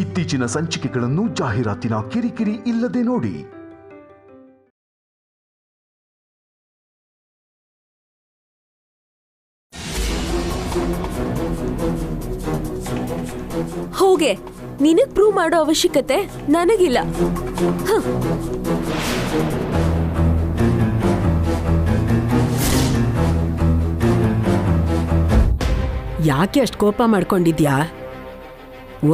ಇತ್ತೀಚಿನ ಸಂಚಿಕೆಗಳನ್ನು ಜಾಹೀರಾತಿನ ಕಿರಿಕಿರಿ ಇಲ್ಲದೆ ನೋಡಿ. ಹೋಗೆ, ನಿನಗ್ ಪ್ರೂವ್ ಮಾಡೋ ಅವಶ್ಯಕತೆ ನನಗಿಲ್ಲ. ಯಾಕೆ ಅಷ್ಟು ಕೋಪ ಮಾಡ್ಕೊಂಡಿದ್ಯಾ?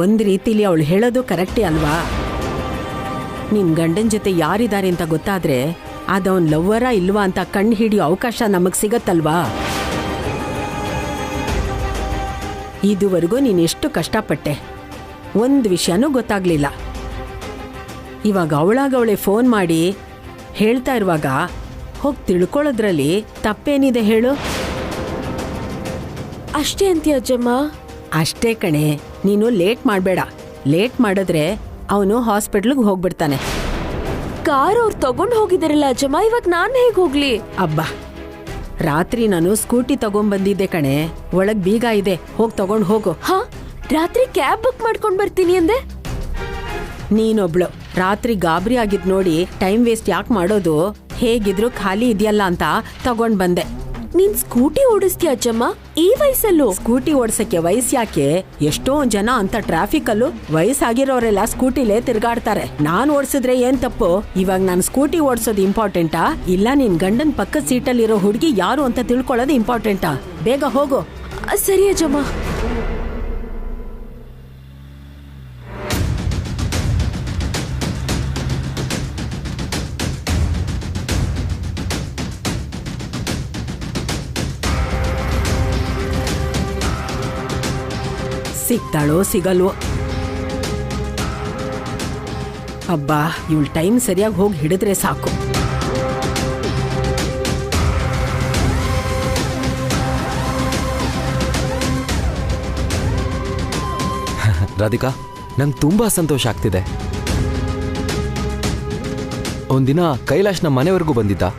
ಒಂದ್ ರೀತಿಲಿ ಅವಳು ಹೇಳೋದು ಕರೆಕ್ಟೇ ಅಲ್ವಾ? ನಿಮ್ ಗಂಡನ ಜೊತೆ ಯಾರಿದ್ದಾರೆ ಅಂತ ಗೊತ್ತಾದ್ರೆ ಅದವನ್ ಲವ್ವರ ಇಲ್ವಾ ಅಂತ ಕಣ್ಣು ಹಿಡಿಯೋ ಅವಕಾಶ ನಮಗ್ ಸಿಗತ್ತಲ್ವಾ? ಇದುವರೆಗೂ ನೀನೆಷ್ಟು ಕಷ್ಟಪಟ್ಟೆ, ಒಂದು ವಿಷಯನೂ ಗೊತ್ತಾಗ್ಲಿಲ್ಲ. ಇವಾಗ ಅವಳಾಗವಳೆ ಫೋನ್ ಮಾಡಿ ಹೇಳ್ತಾ ಇರುವಾಗ ಹೋಗಿ ತಿಳ್ಕೊಳ್ಳೋದ್ರಲ್ಲಿ ತಪ್ಪೇನಿದೆ ಹೇಳು? ಅಷ್ಟೇ ಅಂತೀಯ ಅಜ್ಜಮ್ಮ? ಅಷ್ಟೇ ಕಣೆ, ನೀನು ಲೇಟ್ ಮಾಡಬೇಡ. ಲೇಟ್ ಮಾಡಿದ್ರೆ ಅವನು ಹಾಸ್ಪಿಟ್ಲಿಗೆ ಹೋಗ್ಬಿಡ್ತಾನೆ. ಕಾರ್ ಅವ್ರು ತಗೊಂಡು ಹೋಗಿದಾರಲ್ಲ ಅಜ್ಜಮ್ಮ, ಇವಾಗ ನಾನು ಹೇಗೆ ಹೋಗ್ಲಿ? ಅಬ್ಬಾ, ರಾತ್ರಿ ನಾನು ಸ್ಕೂಟಿ ತಗೊಂಡ್ಬಂದಿದ್ದೆ ಕಣೆ, ಒಳಗ್ ಬೀಗ ಇದೆ, ಹೋಗಿ ತಗೊಂಡು ಹೋಗು. ಹಾ, ರಾತ್ರಿ ಕ್ಯಾಬ್ ಬುಕ್ ಮಾಡ್ಕೊಂಡು ಬರ್ತೀನಿ ಅಂದೆ. ನೀನೊಬ್ಳು ರಾತ್ರಿ ಗಾಬರಿ ಆಗಿದ್ ನೋಡಿ ಟೈಮ್ ವೇಸ್ಟ್ ಯಾಕೆ ಮಾಡೋದು? ಹೇಗಿದ್ರು ಖಾಲಿ ಇದೆಯಲ್ಲ ಅಂತ ತಗೊಂಡ್ ಬಂದೆ. ನೀನ್ ಸ್ಕೂಟಿ ಓಡಿಸ್ತೀಯ ಅಜ್ಜಮ್ಮ ಈ ವಯಸ್ಸಲ್ಲೂ? ಸ್ಕೂಟಿ ಓಡಿಸಕ್ಕೆ ವಯಸ್ಸು ಯಾಕೆ? ಎಷ್ಟೊಂದ್ ಜನ ಅಂತ ಟ್ರಾಫಿಕ್ ಅಲ್ಲೂ ವಯಸ್ಸಾಗಿರೋರೆಲ್ಲ ಸ್ಕೂಟಿಲೇ ತಿರ್ಗಾಡ್ತಾರೆ. ನಾನ್ ಓಡಿಸಿದ್ರೆ ಏನ್ ತಪ್ಪು? ಇವಾಗ ನಾನು ಸ್ಕೂಟಿ ಓಡಿಸೋದು ಇಂಪಾರ್ಟೆಂಟಾ ಇಲ್ಲ ನಿನ್ ಗಂಡನ್ ಪಕ್ಕದ ಸೀಟಲ್ಲಿರೋ ಹುಡುಗಿ ಯಾರು ಅಂತ ತಿಳ್ಕೊಳ್ಳೋದು ಇಂಪಾರ್ಟೆಂಟಾ? ಬೇಗ ಹೋಗು. ಸರಿ ಅಜ್ಜಮ್ಮ. ಸಿಗ್ತಾಳೋ ಸಿಗಲ್ವೋ? ಅಬ್ಬಾ, ಇವಳು ಟೈಮ್ ಸರಿಯಾಗಿ ಹೋಗಿ ಹಿಡಿದ್ರೆ ಸಾಕು. ರಾಧಿಕಾ, ನಂಗೆ ತುಂಬಾ ಸಂತೋಷ ಆಗ್ತಿದೆ. ಒಂದಿನ ಕೈಲಾಶ್ ನಮ್ಮ ಮನೆವರೆಗೂ ಬಂದಿದ್ದ.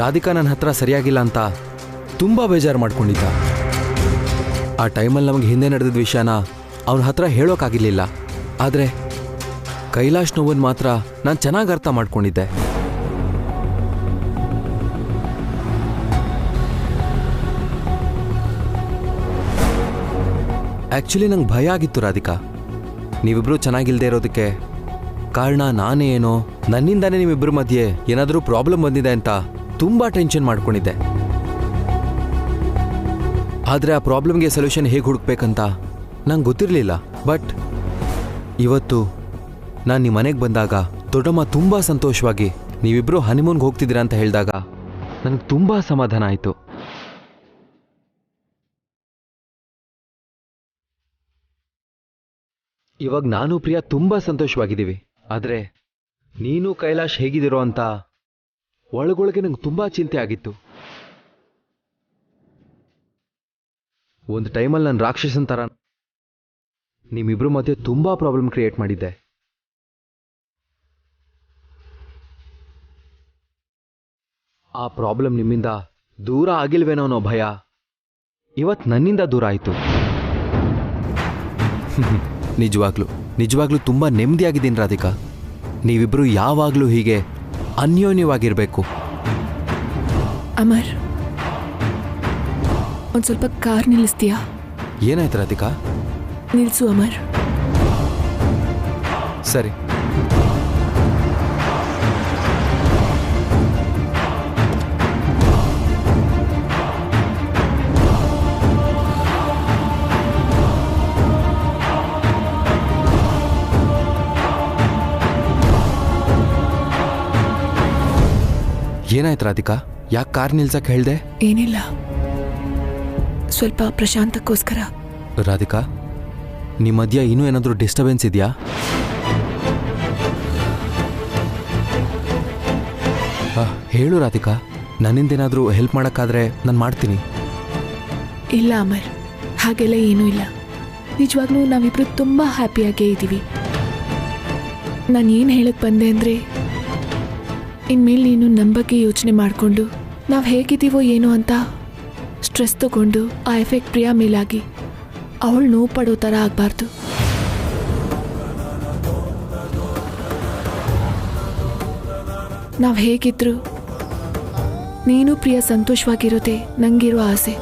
ರಾಧಿಕಾ ನನ್ನ ಹತ್ರ ಸರಿಯಾಗಿಲ್ಲ ಅಂತ ತುಂಬಾ ಬೇಜಾರು ಮಾಡ್ಕೊಂಡಿದ್ದ. ಆ ಟೈಮಲ್ಲಿ ನಮಗೆ ಹಿಂದೆ ನಡೆದಿದ್ದ ವಿಷಯನ ಅವನ ಹತ್ರ ಹೇಳೋಕ್ಕಾಗಿರ್ಲಿಲ್ಲ. ಆದರೆ ಕೈಲಾಶ್ ನೋವನ್ನು ಮಾತ್ರ ನಾನು ಚೆನ್ನಾಗಿ ಅರ್ಥ ಮಾಡ್ಕೊಂಡಿದ್ದೆ. ಆ್ಯಕ್ಚುಲಿ ನಂಗೆ ಭಯ ಆಗಿತ್ತು ರಾಧಿಕಾ, ನೀವಿಬ್ರು ಚೆನ್ನಾಗಿಲ್ಲದೆ ಇರೋದಕ್ಕೆ ಕಾರಣ ನಾನೇ ಏನೋ, ನನ್ನಿಂದಾನೇ ನಿಮ್ಮಿಬ್ಬರ ಮಧ್ಯೆ ಏನಾದರೂ ಪ್ರಾಬ್ಲಮ್ ಬಂದಿದೆ ಅಂತ ತುಂಬ ಟೆನ್ಷನ್ ಮಾಡ್ಕೊಂಡಿದ್ದೆ. ಆದರೆ ಆ ಪ್ರಾಬ್ಲಮ್ಗೆ ಸೊಲ್ಯೂಷನ್ ಹೇಗೆ ಹುಡುಕ್ಬೇಕಂತ ನಂಗೆ ಗೊತ್ತಿರಲಿಲ್ಲ. ಬಟ್ ಇವತ್ತು ನಾನು ನಿಮ್ಮ ಮನೆಗೆ ಬಂದಾಗ ದೊಡ್ಡಮ್ಮ ತುಂಬ ಸಂತೋಷವಾಗಿ ನೀವಿಬ್ಬರು ಹನಿಮೂನ್ಗೆ ಹೋಗ್ತಿದ್ದೀರಾ ಅಂತ ಹೇಳಿದಾಗ ನನಗೆ ತುಂಬ ಸಮಾಧಾನ ಆಯಿತು. ಇವಾಗ ನಾನು ಪ್ರಿಯಾ ತುಂಬ ಸಂತೋಷವಾಗಿದ್ದೀವಿ. ಆದರೆ ನೀನು ಕೈಲಾಶ್ ಹೇಗಿದ್ದೀರೋ ಅಂತ ಒಳಗೊಳಗೆ ನಂಗೆ ತುಂಬ ಚಿಂತೆ ಆಗಿತ್ತು. ಒಂದು ಟೈಮಲ್ಲಿ ನಾನು ರಾಕ್ಷಸನ್ ಥರ ನಿಮ್ಮಿಬ್ರ ಮಧ್ಯೆ ತುಂಬ ಪ್ರಾಬ್ಲಮ್ ಕ್ರಿಯೇಟ್ ಮಾಡಿದ್ದೆ. ಆ ಪ್ರಾಬ್ಲಮ್ ನಿಮ್ಮಿಂದ ದೂರ ಆಗಿಲ್ವೇನೋ ಅನ್ನೋ ಭಯ ಇವತ್ತು ನನ್ನಿಂದ ದೂರ ಆಯಿತು. ನಿಜವಾಗ್ಲೂ ತುಂಬ ನೆಮ್ಮದಿಯಾಗಿದ್ದೀನಿ ರಾಧಿಕಾ. ನೀವಿಬ್ರು ಯಾವಾಗಲೂ ಹೀಗೆ ಅನ್ಯೋನ್ಯವಾಗಿರಬೇಕು. ಅಮರ್, ಒಂದು ಸ್ವಲ್ಪ ಕಾರ್ ನಿಲ್ಲಿಸ್ತೀಯಾ? ಏನಾಯ್ತು ರಾಧಿಕಾ? ನಿಲ್ಸು ಅಮರ್. ಸರಿ. ಏನಾಯ್ತು ರಾಧಿಕಾ? ಯಾಕೆ ಕಾರ್ ನಿಲ್ಸಕ್ಕೆ ಹೇಳ್ದೆ? ಏನಿಲ್ಲ, ಸ್ವಲ್ಪ ಪ್ರಶಾಂತಕ್ಕೋಸ್ಕರ. ರಾಧಿಕಾ, ನಿಮ್ಮ ಮಧ್ಯ ಇನ್ನೂ ಏನಾದರೂ ಡಿಸ್ಟರ್ಬೆನ್ಸ್ ಇದೆಯಾ? ಹೇಳು ರಾಧಿಕಾ, ನನ್ನಿಂದೇನಾದರೂ ಹೆಲ್ಪ್ ಮಾಡೋಕ್ಕಾದ್ರೆ ನಾನು ಮಾಡ್ತೀನಿ. ಇಲ್ಲ ಅಮರ್, ಹಾಗೆಲ್ಲ ಏನೂ ಇಲ್ಲ. ನಿಜವಾಗ್ಲೂ ನಾವಿಬ್ರು ತುಂಬ ಹ್ಯಾಪಿಯಾಗೇ ಇದ್ದೀವಿ. ನಾನು ಏನು ಹೇಳಕ್ಕೆ ಬಂದೆ ಅಂದರೆ, ಇನ್ಮೇಲೆ ನೀನು ನಮ್ಮ ಬಗ್ಗೆ ಯೋಚನೆ ಮಾಡಿಕೊಂಡು ನಾವು ಹೇಗಿದ್ದೀವೋ ಏನೋ ಅಂತ ಸ್ಟ್ರೆಸ್ ತಗೊಂಡು ಆ ಎಫೆಕ್ಟ್ ಪ್ರಿಯಾ ಮೇಲಾಗಿ ಅವಳು ನೋವು ಪಡೋ ಥರ ಆಗಬಾರ್ದು. ನಾವು ಹೇಗಿದ್ರು ನೀನು ಪ್ರಿಯ ಸಂತೋಷವಾಗಿರೋದೆ ನಂಗಿರೋ ಆಸೆ.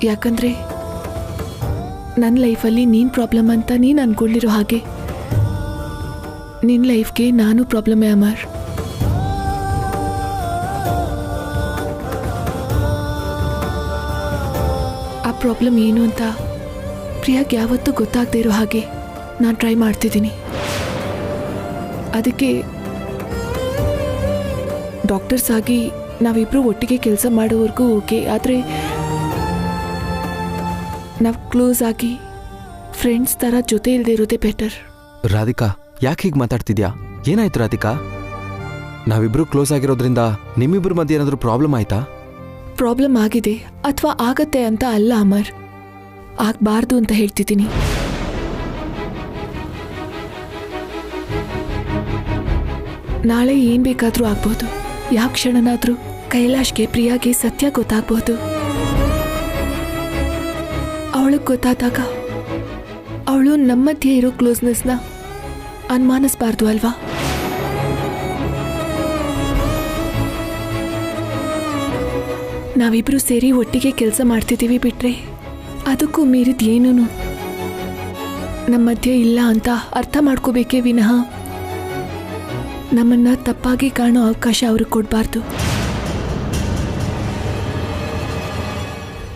ಯಾಕಂದ್ರೆ ನನ್ನ ಲೈಫಲ್ಲಿ ನೀನು ಪ್ರಾಬ್ಲಮ್ ಅಂತ ನೀನು ಅನ್ಕೊಂಡಿರೋ ಹಾಗೆ ನಿನ್ನ ಲೈಫ್ಗೆ ನಾನು ಪ್ರಾಬ್ಲಮೇ ಅಮರ್. ಆ ಪ್ರಾಬ್ಲಮ್ ಏನು ಅಂತ ಪ್ರಿಯಾಗೆ ಯಾವತ್ತೂ ಗೊತ್ತಾಗದೇ ಇರೋ ಹಾಗೆ ನಾನು ಟ್ರೈ ಮಾಡ್ತಿದ್ದೀನಿ. ಅದಕ್ಕೆ ಡಾಕ್ಟರ್ಸ್ ಆಗಿ ನಾವಿಬ್ಬರು ಒಟ್ಟಿಗೆ ಕೆಲಸ ಮಾಡೋವರೆಗೂ ಓಕೆ, ಆದರೆ ನಾವು ಕ್ಲೋಸ್ ಆಗಿ ಫ್ರೆಂಡ್ಸ್ ಥರ ಜೊತೆ ಇಲ್ಲದೆ ಇರೋದೇ ಬೆಟರ್. ರಾಧಿಕಾ, ಯಾಕೆ ಹೀಗೆ ಮಾತಾಡ್ತಿದ್ಯಾ? ಏನಾಯ್ತು ರಾಧಿಕಾ? ನಾವಿಬ್ರು ಕ್ಲೋಸ್ ಆಗಿರೋದ್ರಿಂದ ನಿಮ್ಮಿಬ್ರ ಮಧ್ಯೆ ಏನಾದರೂ ಪ್ರಾಬ್ಲಮ್ ಆಯ್ತಾ? ಪ್ರಾಬ್ಲಮ್ ಆಗಿದೆ ಅಥವಾ ಆಗತ್ತೆ ಅಂತ ಅಲ್ಲ ಅಮರ್, ಆಗಬಾರ್ದು ಅಂತ ಹೇಳ್ತಿದ್ದೀನಿ. ನಾಳೆ ಏನ್ ಬೇಕಾದ್ರೂ ಆಗ್ಬೋದು. ಯಾವ ಕ್ಷಣನಾದ್ರೂ ಕೈಲಾಶ್ಗೆ ಪ್ರಿಯಾಗೆ ಸತ್ಯ ಗೊತ್ತಾಗ್ಬೋದು. ಅವಳಿಗೆ ಗೊತ್ತಾದಾಗ ಅವಳು ನಮ್ಮ ಮಧ್ಯೆ ಇರೋ ಕ್ಲೋಸ್ನೆಸ್ನ ಅನುಮಾನಿಸ್ಬಾರ್ದು ಅಲ್ವಾ? ನಾವಿಬ್ರು ಸೇರಿ ಒಟ್ಟಿಗೆ ಕೆಲಸ ಮಾಡ್ತಿದ್ದೀವಿ ಬಿಟ್ರೆ ಅದಕ್ಕೂ ಮೀರಿದ ಏನೂ ನಮ್ಮ ಮಧ್ಯೆ ಇಲ್ಲ ಅಂತ ಅರ್ಥ ಮಾಡ್ಕೋಬೇಕೇ ವಿನಃ ನಮ್ಮನ್ನ ತಪ್ಪಾಗಿ ಕಾಣೋ ಅವಕಾಶ ಅವ್ರಿಗೆ ಕೊಡಬಾರ್ದು.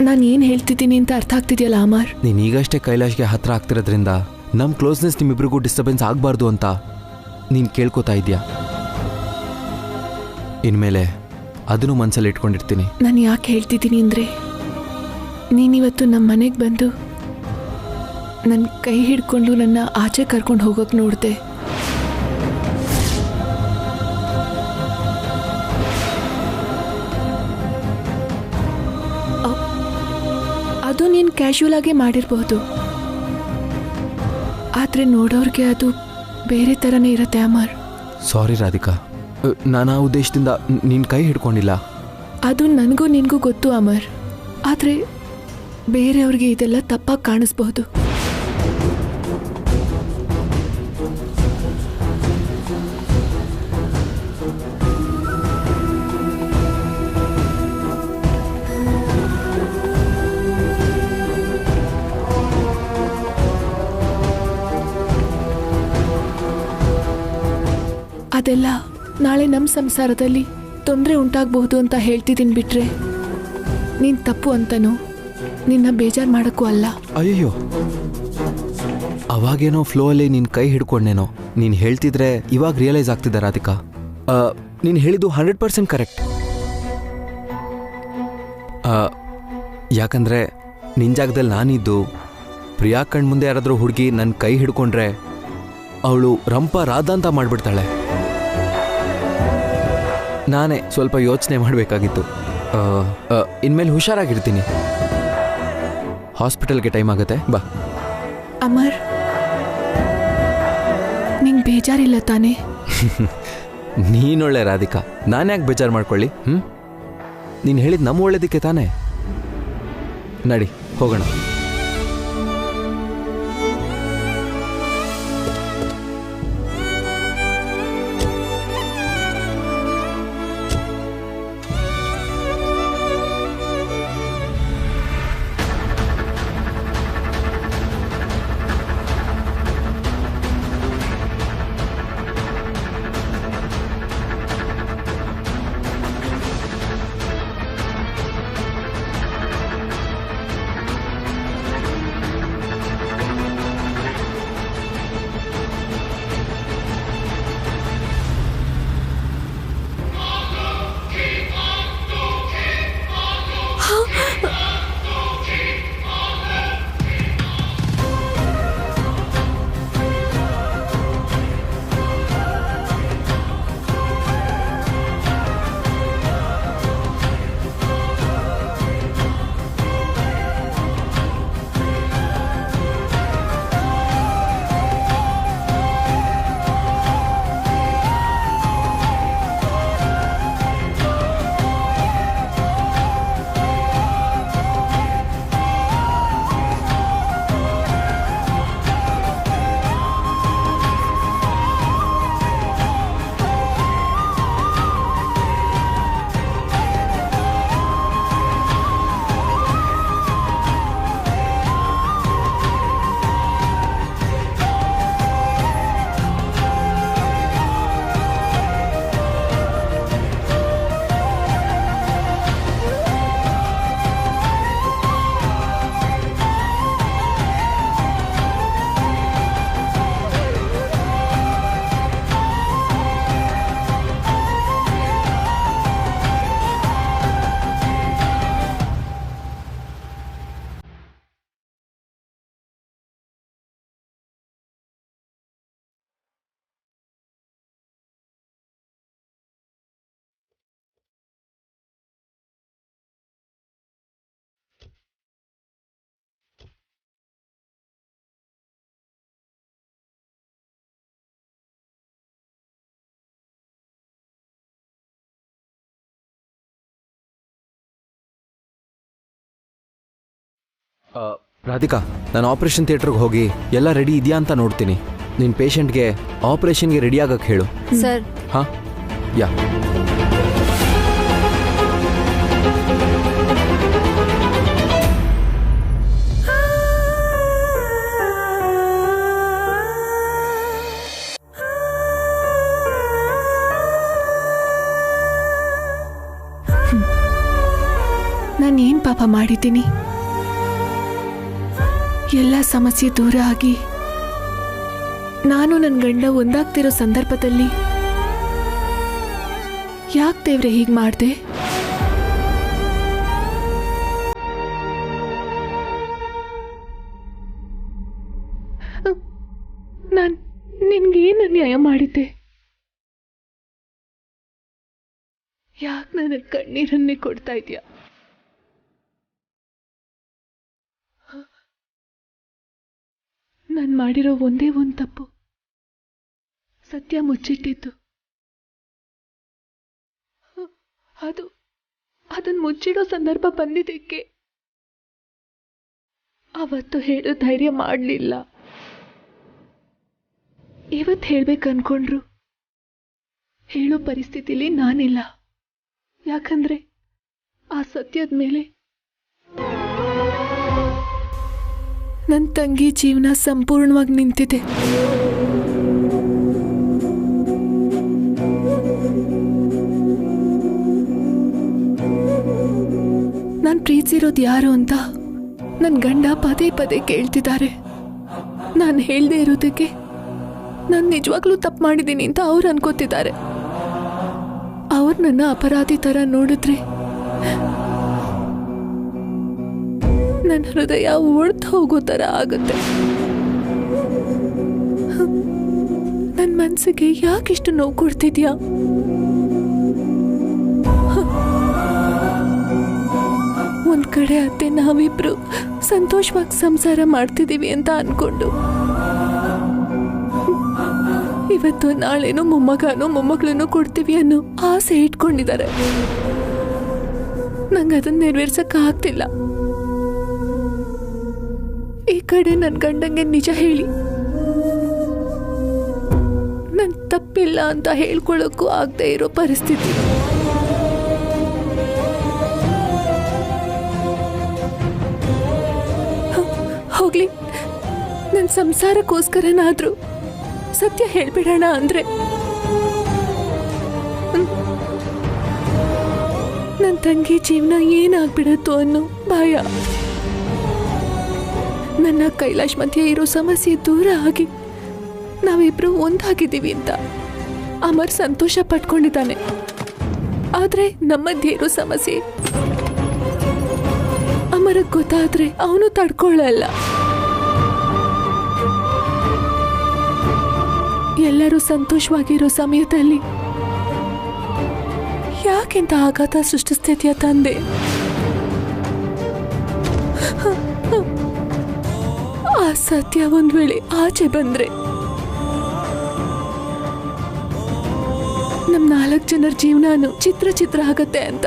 ನಾನು ಏನು ಹೇಳ್ತಿದ್ದೀನಿ ಅಂತ ಅರ್ಥ ಆಗ್ತಿದೆಯಲ್ಲ ಅಮರ್? ನೀನು ಈಗಷ್ಟೇ ಕೈಲಾಶ್ಗೆ ಹತ್ರ ಆಗ್ತಿರೋದ್ರಿಂದ ನಮ್ಮ ಕ್ಲೋಸ್ನೆಸ್ ನಿಮ್ಮಿಬ್ರಿಗೂ ಡಿಸ್ಟರ್ಬೆನ್ಸ್ ಆಗಬಾರ್ದು ಅಂತ ನೀನು ಕೇಳ್ಕೊತಾ ಇದೆಯಾ? ಇನ್ಮೇಲೆ ಅದನ್ನು ಮನಸ್ಸಲ್ಲಿ ಇಟ್ಕೊಂಡಿರ್ತೀನಿ. ನಾನು ಯಾಕೆ ಹೇಳ್ತಿದ್ದೀನಿ ಅಂದರೆ, ನೀನಿವತ್ತು ನಮ್ಮ ಮನೆಗೆ ಬಂದು ನನ್ನ ಕೈ ಹಿಡ್ಕೊಂಡು ನನ್ನ ಆಚೆ ಕರ್ಕೊಂಡು ಹೋಗೋಕೆ ನೋಡಿದೆ. ಅದು ನೀನು ಕ್ಯಾಶುವಲ್ ಆಗಿ ಮಾಡಿರ್ಬೋದು, ಆದರೆ ನೋಡೋರಿಗೆ ಅದು ಬೇರೆ ಥರನೇ ಇರುತ್ತೆ ಅಮರ್. ಸಾರಿ ರಾಧಿಕಾ, ನಾನು ಆ ಉದ್ದೇಶದಿಂದ ನಿನ್ನ ಕೈ ಹಿಡ್ಕೊಂಡಿಲ್ಲ. ಅದು ನನಗೂ ನಿನಗೂ ಗೊತ್ತು ಅಮರ್, ಆದರೆ ಬೇರೆಯವ್ರಿಗೆ ಇದೆಲ್ಲ ತಪ್ಪಾಗಿ ಕಾಣಿಸ್ಬಹುದು. ಅದೆಲ್ಲ ನಾಳೆ ನಮ್ಮ ಸಂಸಾರದಲ್ಲಿ ತೊಂದರೆ ಉಂಟಾಗಬಹುದು ಅಂತ ಹೇಳ್ತಿದ್ದೀನಿ ಬಿಟ್ರೆ ನೀನು ತಪ್ಪು ಅಂತನೋ ನಿನ್ನ ಬೇಜಾರು ಮಾಡೋಕ್ಕೂ ಅಲ್ಲ. ಅಯ್ಯೋ, ಅವಾಗೇನೋ ಫ್ಲೋ ಅಲ್ಲಿ ನಿನ್ನ ಕೈ ಹಿಡ್ಕೊಂಡೇನೋ. ನೀನು ಹೇಳ್ತಿದ್ರೆ ಇವಾಗ ರಿಯಲೈಸ್ ಆಗ್ತಿದ್ದೆ ರಾಧಿಕಾ. ನೀನು ಹೇಳಿದ್ದು 100% ಕರೆಕ್ಟ್. ಯಾಕಂದರೆ ನಿನ್ನ ಜಾಗದಲ್ಲಿ ನಾನಿದ್ದು ಪ್ರಿಯಾ ಕಣ್ ಮುಂದೆ ಯಾರಾದರೂ ಹುಡುಗಿ ನನ್ನ ಕೈ ಹಿಡ್ಕೊಂಡ್ರೆ ಅವಳು ರಂಪ ರಾಧ ಅಂತ ಮಾಡಿಬಿಡ್ತಾಳೆ. ನಾನೇ ಸ್ವಲ್ಪ ಯೋಚನೆ ಮಾಡಬೇಕಾಗಿತ್ತು. ಇನ್ಮೇಲೆ ಹುಷಾರಾಗಿರ್ತೀನಿ. ಹಾಸ್ಪಿಟಲ್ಗೆ ಟೈಮ್ ಆಗುತ್ತೆ, ಬಾ. ಅಮರ್, ನಿಂಗೆ ಬೇಜಾರಿಲ್ಲ ತಾನೇ? ನೀನೊಳ್ಳೆ ರಾಧಿಕಾ, ನಾನು ಯಾಕೆ ಬೇಜಾರು ಮಾಡ್ಕೊಳ್ಳಿ? ನೀನು ಹೇಳಿದ ನಮ್ಮ ಒಳ್ಳೇದಕ್ಕೆ ತಾನೇ. ನಡಿ ಹೋಗೋಣ. ರಾಧಿಕಾ, ನಾನು ಆಪರೇಷನ್ ಥಿಯೇಟ್ರಿಗೆ ಹೋಗಿ ಎಲ್ಲ ರೆಡಿ ಇದೆಯಾ ಅಂತ ನೋಡ್ತೀನಿ. ನಿನ್ನ ಪೇಷಂಟ್ಗೆ ಆಪರೇಷನ್ಗೆ ರೆಡಿ ಆಗಕ್ಕೆ ಹೇಳು. ಸರ್. ಹಾಂ, ಯಾ. ನಾನೇನ್ ಪಾಪ ಮಾಡಿದ್ದೀನಿ? ಎಲ್ಲ ಸಮಸ್ಯೆ ದೂರ ಆಗಿ ನಾನು ನನ್ನ ಗಂಡ ಒಂದಾಗ್ತಿರೋ ಸಂದರ್ಭದಲ್ಲಿ ಯಾಕೆ ದೇವ್ರೆ ಹೀಗೆ ಮಾಡಿದೆ? ನಾನು ನಿನ್ಗೇನು ಅನ್ಯಾಯ ಮಾಡಿದ್ದೆ? ಯಾಕೆ ನನ್ನ ಕಣ್ಣೀರನ್ನೇ ಕೊಡ್ತಾ ಇದೆಯಾ? ನಾನು ಮಾಡಿರೋ ಒಂದೇ ಒಂದು ತಪ್ಪು, ಸತ್ಯ ಮುಚ್ಚಿಟ್ಟಿದ್ದು. ಅದನ್ನು ಮುಚ್ಚಿಡೋ ಸಂದರ್ಭ ಬಂದಿದ್ದಕ್ಕೆ ಅವತ್ತು ಹೇಳೋ ಧೈರ್ಯ ಮಾಡಲಿಲ್ಲ. ಇವತ್ತು ಹೇಳ್ಬೇಕನ್ಕೊಂಡ್ರು ಹೇಳೋ ಪರಿಸ್ಥಿತಿಲಿ ನಾನಿಲ್ಲ. ಯಾಕಂದ್ರೆ ಆ ಸತ್ಯದ ಮೇಲೆ ನನ್ನ ತಂಗಿ ಜೀವನ ಸಂಪೂರ್ಣವಾಗಿ ನಿಂತಿದೆ. ನಾನು ಪ್ರೀತಿಸಿರೋದು ಯಾರು ಅಂತ ನನ್ನ ಗಂಡ ಪದೇ ಪದೇ ಕೇಳ್ತಿದ್ದಾರೆ. ನಾನು ಹೇಳ್ದೆ ಇರೋದಕ್ಕೆ ನಾನು ನಿಜವಾಗ್ಲೂ ತಪ್ಪು ಮಾಡಿದ್ದೀನಿ ಅಂತ ಅವ್ರು ಅನ್ಕೋತಿದ್ದಾರೆ. ಅವ್ರು ನನ್ನ ಅಪರಾಧಿ ಥರ ನೋಡಿದ್ರೆ ನನ್ನ ಹೃದಯ ಒಡ್ದು ಹೋಗೋ ಥರ ಆಗುತ್ತೆ. ನನ್ನ ಮನಸ್ಸಿಗೆ ಯಾಕಿಷ್ಟು ನೋವು ಕೊಡ್ತಿದ್ಯಾ? ಒಂದ್ ಕಡೆ ಅತ್ತೆ ನಾವಿಬ್ರು ಸಂತೋಷವಾಗಿ ಸಂಸಾರ ಮಾಡ್ತಿದ್ದೀವಿ ಅಂತ ಅನ್ಕೊಂಡು ಇವತ್ತು ನಾಳೆನೂ ಮೊಮ್ಮಗನೋ ಮೊಮ್ಮಗಳನ್ನೂ ಕೊಡ್ತೀವಿ ಅನ್ನೋ ಆಸೆ ಇಟ್ಕೊಂಡಿದ್ದಾರೆ. ನಂಗೆ ಅದನ್ನ ನೆರವೇರ್ಸಕ್ ಆಗ್ತಿಲ್ಲ. ಈ ಕಡೆ ನನ್ನ ಗಂಡಂಗೆ ನಿಜ ಹೇಳಿ ನನ್ ತಪ್ಪಿಲ್ಲ ಅಂತ ಹೇಳ್ಕೊಳ್ಳೋಕ್ಕೂ ಆಗದೆ ಇರೋ ಪರಿಸ್ಥಿತಿ. ಹೋಗ್ಲಿ, ನನ್ನ ಸಂಸಾರಕ್ಕೋಸ್ಕರನಾದ್ರೂ ಸತ್ಯ ಹೇಳ್ಬಿಡೋಣ ಅಂದ್ರೆ ನನ್ನ ತಂಗಿ ಜೀವನ ಏನಾಗ್ಬಿಡತ್ತೋ ಅನ್ನೋ ಭಯ. ನನ್ನ ಕೈಲಾಶ್ ಮಧ್ಯೆ ಇರೋ ಸಮಸ್ಯೆ ದೂರ ಆಗಿ ನಾವಿಬ್ರು ಒಂದಾಗಿದ್ದೀವಿ ಅಂತ ಅಮರ್ ಸಂತೋಷ ಪಟ್ಕೊಂಡಿದ್ದಾನೆ. ಆದ್ರೆ ನಮ್ಮ ಮಧ್ಯೆ ಇರೋ ಸಮಸ್ಯೆ ಅಮರಗ್ ಗೊತ್ತಾದ್ರೆ ಅವನು ತಡ್ಕೊಳ್ಳಲ್ಲ. ಎಲ್ಲರೂ ಸಂತೋಷವಾಗಿರೋ ಸಮಯದಲ್ಲಿ ಯಾಕೆಂತ ಆಘಾತ ಸೃಷ್ಟಿಸ್ತಿದ್ಯಾ ತಂದೆ? ಆ ಸತ್ಯ ಒಂದ್ ವೇಳೆ ಆಚೆ ಬಂದ್ರೆ ನಮ್ 4 ಜನರ ಜೀವನಾನು ಚಿತ್ರ ಆಗತ್ತೆ ಅಂತ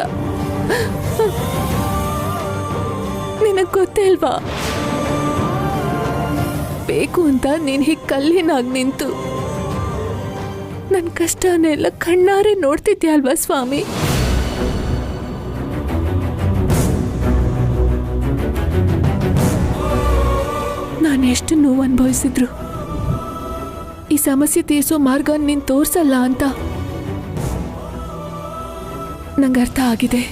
ನಿನಗ್ ಗೊತ್ತೇ ಅಲ್ವಾ? ಬೇಕು ಅಂತ ನೀನ್ ಹೀಗ್ ಕಲ್ಲಿನಾಗ್ ನಿಂತು ನನ್ ಕಷ್ಟನೆಲ್ಲ ಕಣ್ಣಾರೆ ನೋಡ್ತಿದ್ಯಾ ಅಲ್ವಾ ಸ್ವಾಮಿ? ನಾನು ಎಷ್ಟು ನೋವು ಅನುಭವಿಸಿದ್ರು ಈ ಸಮಸ್ಯೆ ತೀರ್ಸೋ ಮಾರ್ಗ ನೀನ್ ತೋರ್ಸಲ್ಲ ಅಂತ ನಂಗೆ ಅರ್ಥ ಆಗಿದೆ.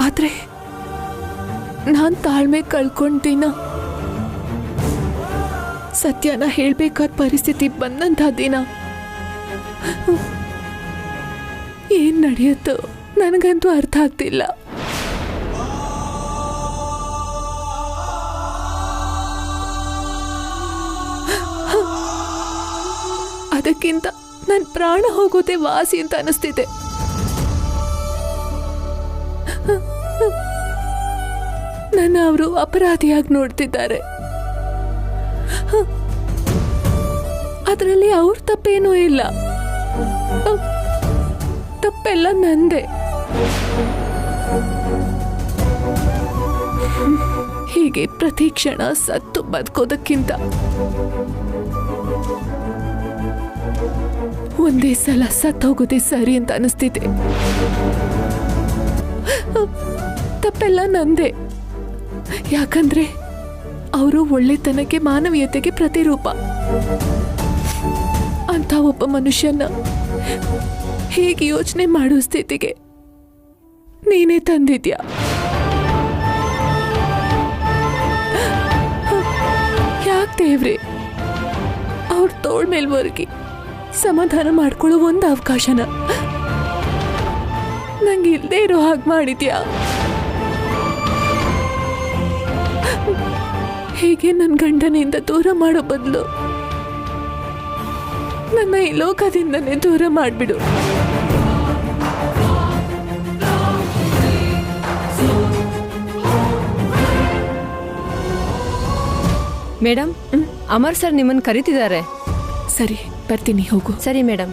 ಆದ್ರೆ ನಾನ್ ತಾಳ್ಮೆ ಕಳ್ಕೊಂಡ್ತೀನ. ಸತ್ಯನ ಹೇಳ್ಬೇಕಾದ ಪರಿಸ್ಥಿತಿ ಬಂದಂತ ದಿನ ಏನ್ ನಡೆಯುತ್ತೋ ನನಗಂತೂ ಅರ್ಥ ಆಗ್ತಿಲ್ಲ. ಅದಕ್ಕಿಂತ ನನ್ನ ಪ್ರಾಣ ಹೋಗೋದೇ ವಾಸಿ ಅಂತ ಅನಿಸ್ತಿದೆ. ನನ್ನ ಅವರು ಅಪರಾಧಿಯಾಗಿ ನೋಡ್ತಿದ್ದಾರೆ. ಅದರಲ್ಲಿ ಅವ್ರ ತಪ್ಪೇನೂ ಇಲ್ಲ, ತಪ್ಪೆಲ್ಲ ನಂದೆ. ಹೀಗೆ ಪ್ರತಿ ಕ್ಷಣ ಸತ್ತು ಬದುಕೋದಕ್ಕಿಂತ ಒಂದೇ ಸಲ ಸತ್ತೋಗೋದೇ ಸರಿ ಅಂತ ಅನಿಸ್ತಿದೆ. ತಪ್ಪೆಲ್ಲ ನಂದೆ. ಯಾಕಂದ್ರೆ ಅವರು ಒಳ್ಳೆತನಕ್ಕೆ ಮಾನವೀಯತೆಗೆ ಪ್ರತಿರೂಪ. ಅಂತ ಒಬ್ಬ ಮನುಷ್ಯನ ಹೇಗೆ ಯೋಚನೆ ಮಾಡೋ ಸ್ಥಿತಿಗೆ ನೀನೇ ತಂದಿದ್ಯಾ? ಯಾಕೆ ದೇವ್ರೆ ಅವ್ರ ತೋಳ್ ಮೇಲ್ವರ್ಗಿ ಸಮಾಧಾನ ಮಾಡ್ಕೊಳ್ಳೋ ಒಂದು ಅವಕಾಶನ ನಂಗೆ ಇಲ್ಲದೆ ಇರೋ ಹಾಗೆ ಮಾಡಿದ್ಯಾ? ಹೇಗೆ ನನ್ನ ಗಂಡನಿಂದ ದೂರ ಮಾಡೋ ಬದಲು ನನ್ನ ಈ ಲೋಕದಿಂದನೇ ದೂರ ಮಾಡಿಬಿಡು. ಮೇಡಮ್, ಅಮರ್ ಸರ್ ನಿಮ್ಮನ್ನು ಕರೀತಿದ್ದಾರೆ. ಸರಿ, ಬರ್ತೀನಿ, ಹೋಗು. ಸರಿ ಮೇಡಮ್.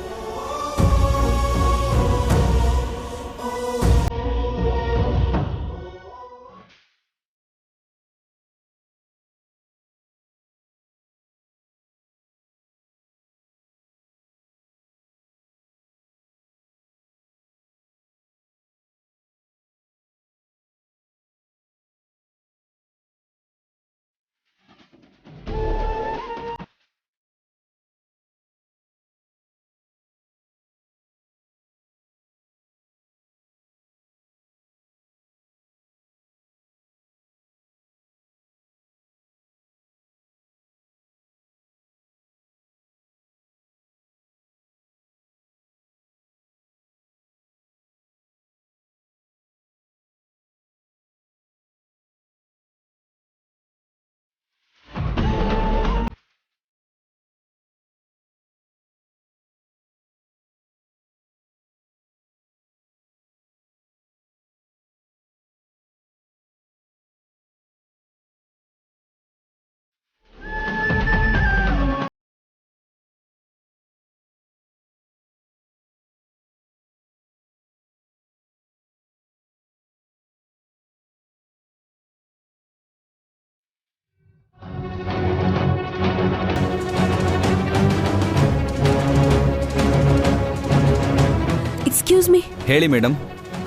Excuse me. ಹೇಳಿ ಮೇಡಮ್.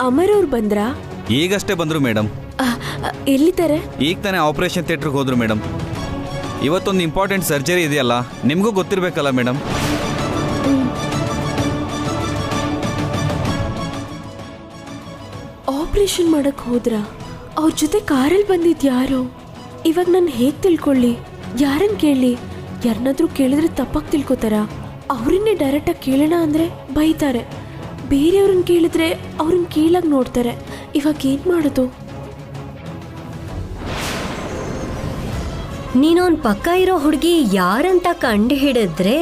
ಅಮರ್ ಅವ್ರು ಬಂದ್ರಾ? ಈಗಷ್ಟೇ ಬಂದರು ಮೇಡಮ್. ಎಲ್ಲಿದ್ದಾರೆ? ಈಗ ತಾನೇ ಆಪರೇಷನ್ ಥಿಯೇಟ್ರಿಗೆ ಹೋದ್ರು ಮೇಡಮ್. ಇವತ್ತೊಂದು ಇಂಪಾರ್ಟೆಂಟ್ ಸರ್ಜರಿ ಇದೆಯಲ್ಲ, ನಿಮಗೂ ಗೊತ್ತಿರಬೇಕಲ್ಲ ಮೇಡಮ್. ಆಪರೇಷನ್ ಮಾಡಕ್ ಹೋದ್ರಾ? ಅವ್ರ ಜೊತೆ ಕಾರಲ್ಲಿ ಬಂದಿದ್ ಯಾರು? ಇವಾಗ ನಾನು ಹೇಗ್ ತಿಳ್ಕೊಳ್ಳಿ? ಯಾರನ್ನ ಕೇಳಿ? ಯಾರನ್ನಾದ್ರೂ ಕೇಳಿದ್ರೆ ತಪ್ಪಾಗಿ ತಿಳ್ಕೊತಾರ? ಅವ್ರನ್ನೇ ಡೈರೆಕ್ಟಾಗಿ ಕೇಳೋಣ ಅಂದ್ರೆ ಬೈತಾರೆ. ಬೇರೆಯವ್ರನ್ನ ಕೇಳಿದ್ರೆ ಅವ್ರನ್ನ ಕೀಳಾಗಿ ನೋಡ್ತಾರೆ. ಇವಾಗ ಏನ್ ಮಾಡೋದು? ನೀನೊಂದ್ ಪಕ್ಕ ಇರೋ ಹುಡುಗಿ ಯಾರಂತ ಕಂಡು ಹಿಡಿದ್ರೆ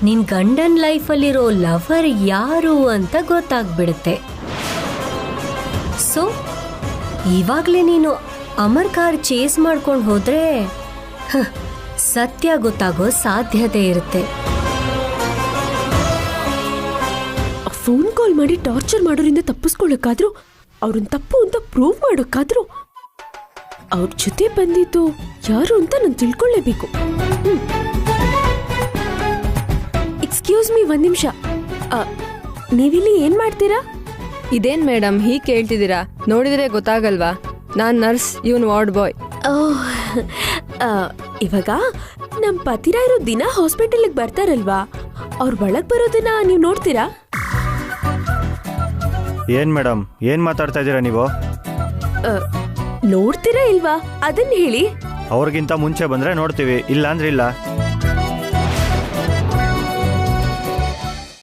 ನಿನ್ ಗಂಡನ್ ಲೈಫಲ್ಲಿರೋ ಲವರ್ ಯಾರು ಅಂತ ಗೊತ್ತಾಗ್ಬಿಡುತ್ತೆ. ಸೊ ಇವಾಗ್ಲೇ ನೀನು ಅಮರ್ ಕಾರ್ ಚೇಸ್ ಮಾಡ್ಕೊಂಡು ಹೋದ್ರೆ ಸತ್ಯ ಗೊತ್ತಾಗೋ ಸಾಧ್ಯತೆ ಇರುತ್ತೆ. ಫೋನ್ ಕಾಲ್ ಮಾಡಿ ಟಾರ್ಚರ್ ಮಾಡೋರಿಂದ ತಪ್ಪಿಸ್ಕೊಳ್ಳೋಕ್ಕಾದ್ರೂ, ಅವ್ರನ್ನ ತಪ್ಪು ಅಂತ ಪ್ರೂವ್ ಮಾಡೋಕ್ಕಾದ್ರೂ ಅವ್ರ ಜೊತೆ ಬಂದಿದ್ದು ಯಾರು ಅಂತ ನಾನು ತಿಳ್ಕೊಳ್ಳೇಬೇಕು. ಎಕ್ಸ್ಕ್ಯೂಸ್ ಮೀ, ಒಂದ್ ನಿಮಿಷ. ನೀವಿಲ್ಲಿ ಏನ್ ಮಾಡ್ತೀರಾ? ಇದೇನ್ ಮೇಡಮ್ ಹೀಗೆ ಕೇಳ್ತಿದ್ದೀರಾ? ನೋಡಿದ್ರೆ ಗೊತ್ತಾಗಲ್ವಾ? ನಾನ್ ನರ್ಸ್, ಇವನ್ ವಾರ್ಡ್ ಬಾಯ್. ಇವಾಗ ನಮ್ ಪತಿರಾಯರು ದಿನ ಹಾಸ್ಪಿಟಲ್ಗೆ ಬರ್ತಾರಲ್ವಾ, ಅವ್ರ ಒಳಗ್ ಬರೋದನ್ನ ನೀವು ನೋಡ್ತೀರಾ? ಏನ್ ಮೇಡಮ್, ಏನ್ ಮಾತಾಡ್ತಾ ಇದ್ದೀರಾ ನೀವು? ನೋಡ್ತೀರಾ ಇಲ್ವಾ ಅದನ್ನ ಹೇಳಿ. ಅವ್ರಿಗಿಂತ ಮುಂಚೆ ಬಂದ್ರೆ ನೋಡ್ತೀವಿ, ಇಲ್ಲ ಅಂದ್ರೆ ಇಲ್ಲ.